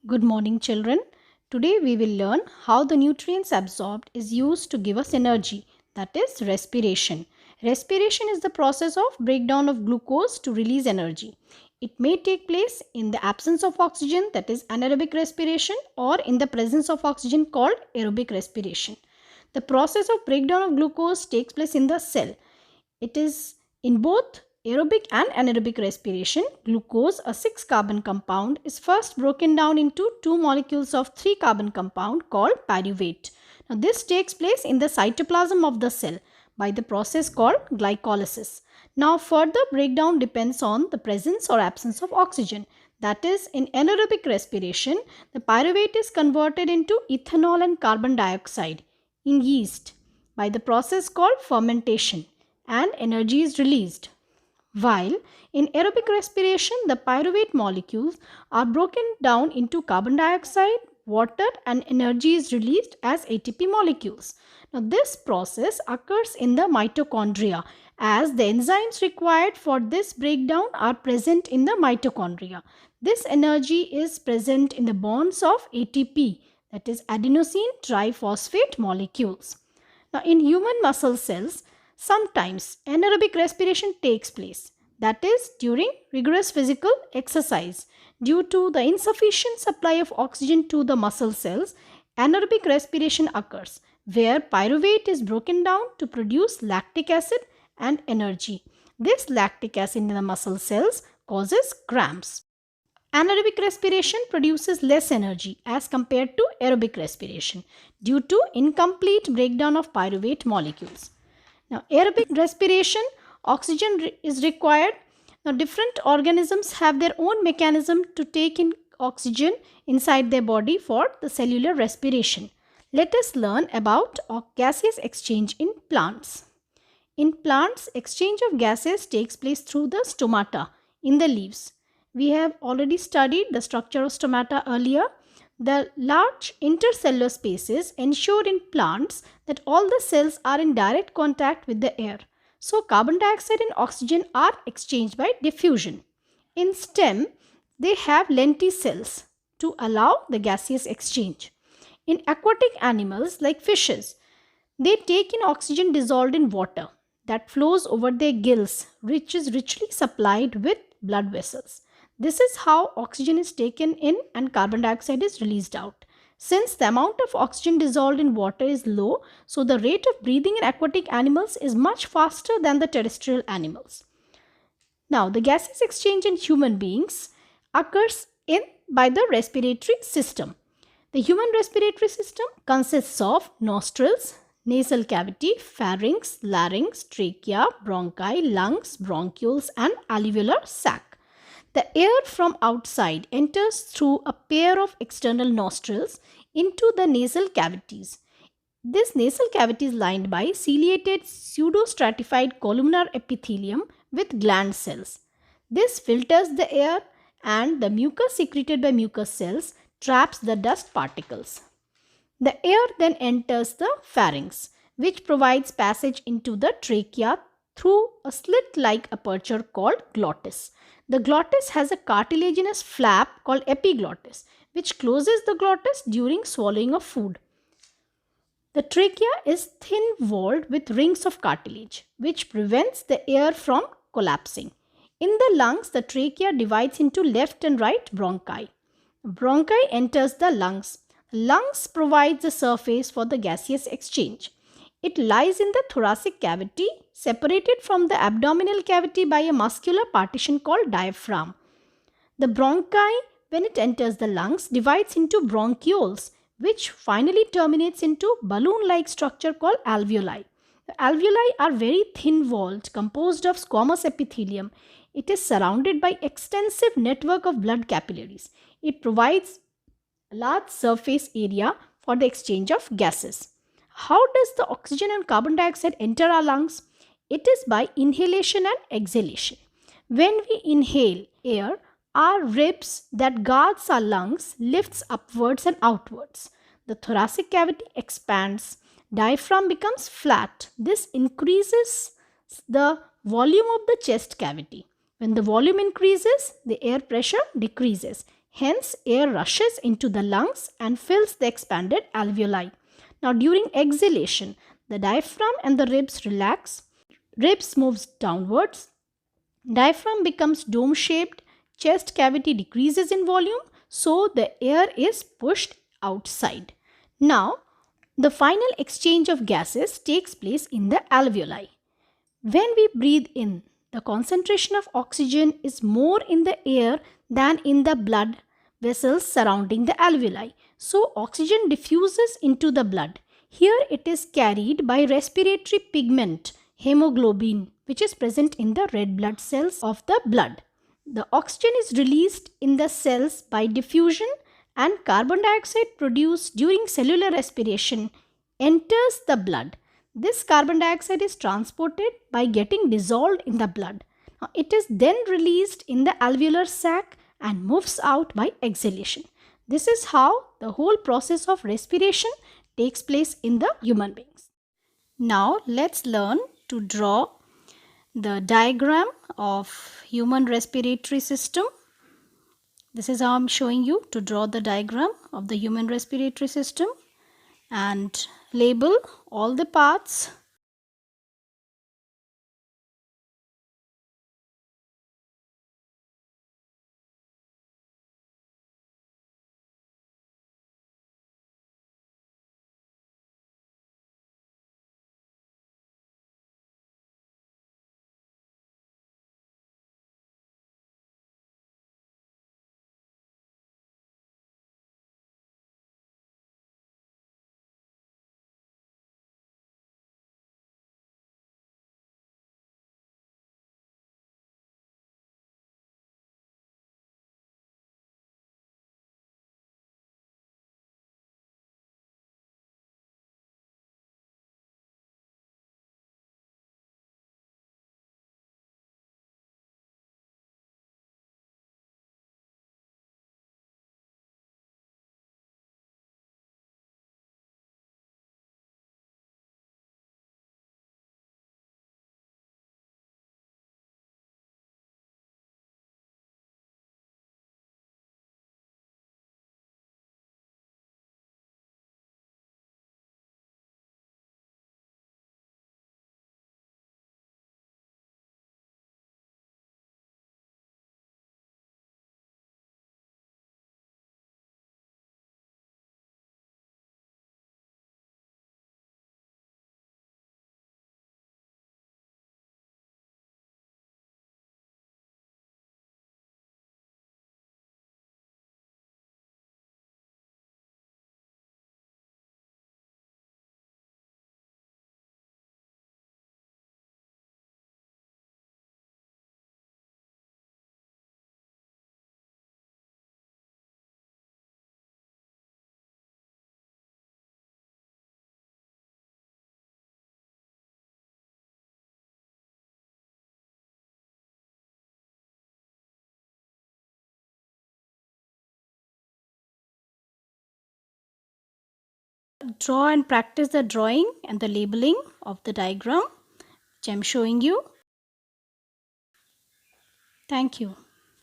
Good morning, children. Today we will learn how the nutrients absorbed is used to give us energy, that is respiration. Respiration is the process of breakdown of glucose to release energy. It may take place in the absence of oxygen, that is anaerobic respiration, or in the presence of oxygen called aerobic respiration. The process of breakdown of glucose takes place in the cell. It is in both aerobic and anaerobic respiration. Glucose, a 6-carbon compound, is first broken down into two molecules of 3-carbon compound called pyruvate. Now, this takes place in the cytoplasm of the cell by the process called glycolysis. Now, further breakdown depends on the presence or absence of oxygen. That is, in anaerobic respiration, the pyruvate is converted into ethanol and carbon dioxide in yeast by the process called fermentation, and energy is released. While in aerobic respiration, the pyruvate molecules are broken down into carbon dioxide, water, and energy is released as ATP molecules. Now, this process occurs in the mitochondria as the enzymes required for this breakdown are present in the mitochondria. This energy is present in the bonds of ATP, that is adenosine triphosphate molecules. Now, in human muscle cells, sometimes anaerobic respiration takes place, that is during rigorous physical exercise. Due to the insufficient supply of oxygen to the muscle cells, anaerobic respiration occurs where pyruvate is broken down to produce lactic acid and energy. This lactic acid in the muscle cells causes cramps. Anaerobic respiration produces less energy as compared to aerobic respiration due to incomplete breakdown of pyruvate molecules. Now, aerobic respiration, oxygen is required. Now, different organisms have their own mechanism to take in oxygen inside their body for the cellular respiration. Let us learn about gaseous exchange in plants. In plants, exchange of gases takes place through the stomata in the leaves. We have already studied the structure of stomata earlier. The large intercellular spaces ensure in plants that all the cells are in direct contact with the air. So, carbon dioxide and oxygen are exchanged by diffusion. In stem, they have lenticels to allow the gaseous exchange. In aquatic animals like fishes, they take in oxygen dissolved in water that flows over their gills, which is richly supplied with blood vessels. This is how oxygen is taken in and carbon dioxide is released out. Since the amount of oxygen dissolved in water is low, so the rate of breathing in aquatic animals is much faster than the terrestrial animals. Now, the gaseous exchange in human beings occurs by the respiratory system. The human respiratory system consists of nostrils, nasal cavity, pharynx, larynx, trachea, bronchi, lungs, bronchioles, and alveolar sac. The air from outside enters through a pair of external nostrils into the nasal cavities. This nasal cavity is lined by ciliated pseudostratified columnar epithelium with gland cells. This filters the air, and the mucus secreted by mucous cells traps the dust particles. The air then enters the pharynx, which provides passage into the trachea through a slit-like aperture called glottis. The glottis has a cartilaginous flap called epiglottis, which closes the glottis during swallowing of food. The trachea is thin-walled with rings of cartilage, which prevents the air from collapsing. In the lungs, the trachea divides into left and right bronchi. Bronchi enters the lungs. Lungs provides the surface for the gaseous exchange. It lies in the thoracic cavity, separated from the abdominal cavity by a muscular partition called diaphragm. The bronchi, when it enters the lungs, divides into bronchioles, which finally terminates into balloon-like structure called alveoli. The alveoli are very thin-walled, composed of squamous epithelium. It is surrounded by extensive network of blood capillaries. It provides a large surface area for the exchange of gases. How does the oxygen and carbon dioxide enter our lungs? It is by inhalation and exhalation. When we inhale air, our ribs that guards our lungs lifts upwards and outwards. The thoracic cavity expands. Diaphragm becomes flat. This increases the volume of the chest cavity. When the volume increases, the air pressure decreases. Hence, air rushes into the lungs and fills the expanded alveoli. Now, during exhalation, the diaphragm and the ribs relax. Ribs moves downwards. Diaphragm becomes dome-shaped. Chest cavity decreases in volume, so the air is pushed outside. Now, the final exchange of gases takes place in the alveoli. When we breathe in, the concentration of oxygen is more in the air than in the blood vessels surrounding the alveoli. So, oxygen diffuses into the blood. Here it is carried by respiratory pigment, hemoglobin, which is present in the red blood cells of the blood. The oxygen is released in the cells by diffusion, and carbon dioxide produced during cellular respiration enters the blood. This carbon dioxide is transported by getting dissolved in the blood. Now, it is then released in the alveolar sac and moves out by exhalation. This is how the whole process of respiration takes place in the human beings. Now, let's learn to draw the diagram of human respiratory system. This is how I'm showing you to draw the diagram of the human respiratory system and label all the parts. Draw and practice the drawing and the labeling of the diagram which I am showing you. Thank you.